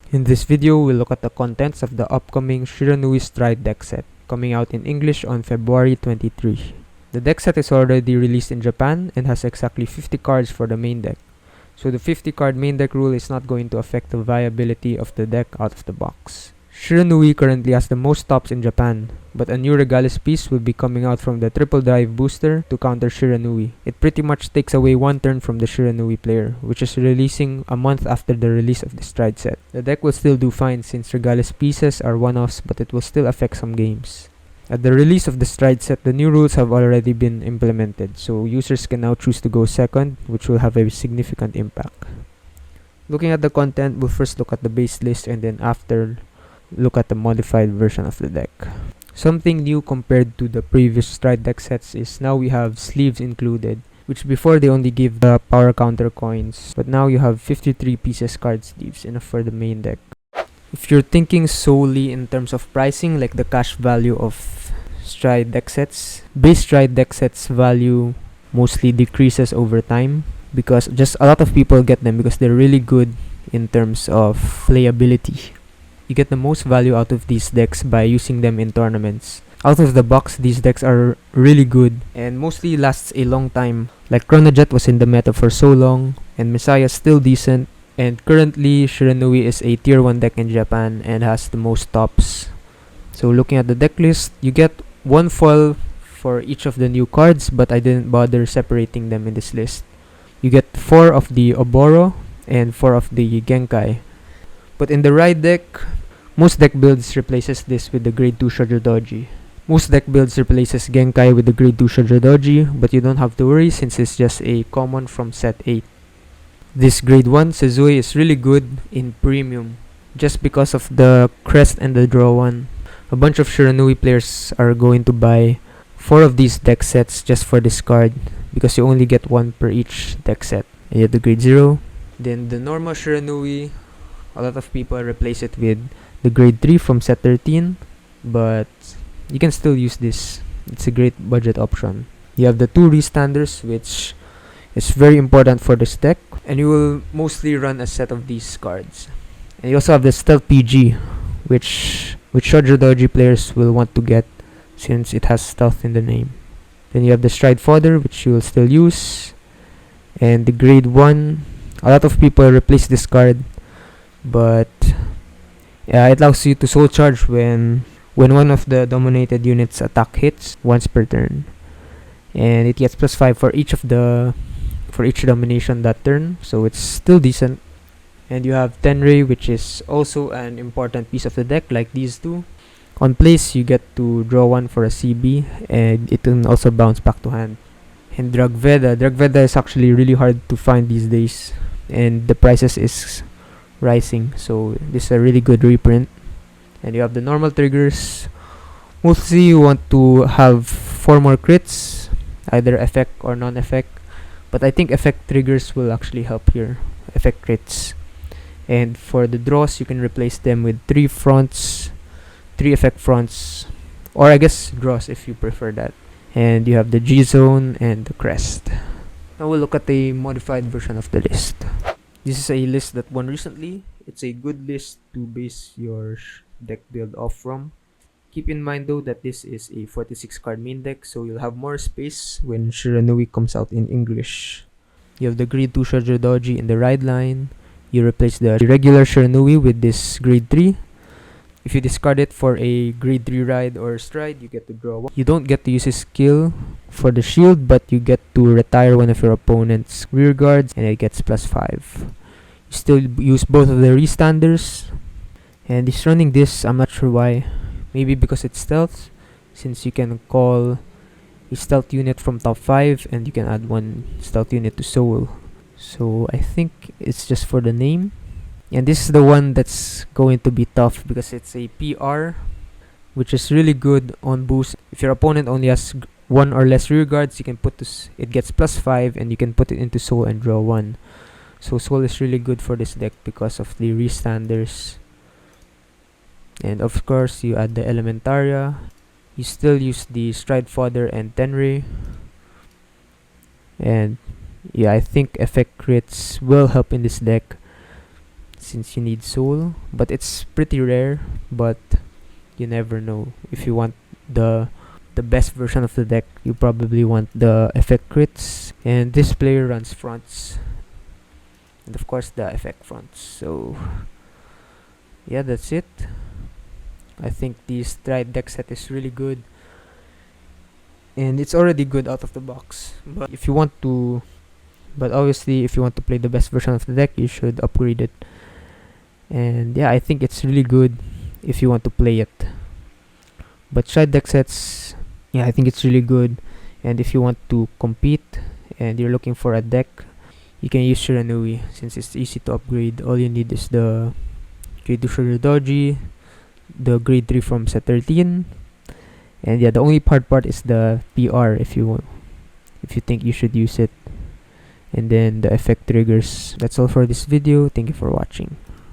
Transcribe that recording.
In this video, we'll look at the contents of the upcoming Shiranui Stride deck set, coming out in English on February 23. The deck set is already released in Japan and has exactly 50 cards for the main deck, so the 50 card main deck rule is not going to affect the viability of the deck out of the box. Shiranui currently has the most tops in Japan, but a new Regalis piece will be coming out from the triple drive booster to counter Shiranui. It pretty much takes away one turn from the Shiranui player, which is releasing a month after the release of the Stride set. The deck will still do fine since Regalis pieces are one-offs, but it will still affect some games. At the release of the Stride set, the new rules have already been implemented, so users can now choose to go second, which will have a significant impact. Looking at the content, we'll first look at the base list and then after look at the modified version of the deck. Something new compared to the previous Stride deck sets is now we have sleeves included, which before they only give the power counter coins, but now you have 53 pieces card sleeves, enough for the main deck. If you're thinking solely in terms of pricing, like the cash value of Stride deck sets, base Stride deck sets value mostly decreases over time because just a lot of people get them because they're really good in terms of playability. You get the most value out of these decks by using them in tournaments. Out of the box, these decks are really good and mostly lasts a long time. Like Chronojet was in the meta for so long, and Messiah's still decent. And currently, Shiranui is a tier 1 deck in Japan and has the most tops. So looking at the deck list, you get one foil for each of the new cards, but I didn't bother separating them in this list. You get 4 of the Oboro and 4 of the Genkai. But in the Ride deck, most deck builds replaces this with the grade 2 Shoujo Doji. Most deck builds replaces Genkai with the grade 2 Shoujo Doji, but you don't have to worry since it's just a common from set 8. This grade 1 Suzui is really good in premium, just because of the crest and the draw 1. A bunch of Shiranui players are going to buy 4 of these deck sets just for this card, because you only get 1 per each deck set. And you have the grade 0. Then the normal Shiranui, a lot of people replace it with the grade 3 from set 13, but you can still use this. It's a great budget option. You have the 2 restanders, which is very important for this deck, and you will mostly run a set of these cards. And you also have the Stealth PG, which Shoujo Doji players will want to get since it has stealth in the name. Then you have the Stride Fodder, which you will still use, and the grade 1. A lot of people replace this card, but yeah, it allows you to soul charge when one of the dominated units attack hits once per turn, and it gets +5 for each domination that turn, so it's still decent. And you have Tenrei, which is also an important piece of the deck, like these two. On place, you get to draw 1 for a CB, and it can also bounce back to hand. And Dragveda is actually really hard to find these days, and the prices is rising, so this is a really good reprint. And you have the normal triggers. Mostly you want to have 4 more crits, either effect or non-effect, but I think effect triggers will actually help here, effect crits. And for the draws, you can replace them with 3 effect fronts, or I guess draws if you prefer that. And you have the G-Zone and the Crest. Now we'll look at the modified version of the list. This is a list that won recently. It's a good list to base your deck build off from. Keep in mind though that this is a 46 card main deck, so you'll have more space when Shiranui comes out in English. You have the grade 2 Shoujo Doji in the ride line. You replace the regular Shiranui with this grade 3. If you discard it for a grade 3 ride or stride, you get to draw 1. You don't get to use his skill for the shield, but you get to retire one of your opponent's rear guards and it gets +5. You still use both of the restanders, and he's running this, I'm not sure why. Maybe because it's stealth, since you can call a stealth unit from top 5 and you can add 1 stealth unit to soul. So I think it's just for the name. And this is the one that's going to be tough because it's a PR, which is really good on boost. If your opponent only has 1 or less rear guards, you can put this, it gets +5 and you can put it into soul and draw 1. So soul is really good for this deck because of the restanders. And of course, you add the Elementaria. You still use the Stride Fodder and Tenrei. And yeah, I think effect crits will help in this deck since you need soul, but it's pretty rare. But you never know. If you want the best version of the deck, you probably want the effect crits, and this player runs fronts, and of course the effect fronts. So yeah, that's it. I think the Stride deck set is really good, and it's already good out of the box. But obviously if you want to play the best version of the deck, you should upgrade it. And yeah, I think it's really good if you want to play it. But Stride deck sets, yeah, I think it's really good. And if you want to compete and you're looking for a deck, you can use Shiranui since it's easy to upgrade. All you need is the grade 2 Sugar Doji, the grade 3 from set 13, and yeah, the only hard part is the PR if you think you should use it, and then the effect triggers. That's all for this video. Thank you for watching.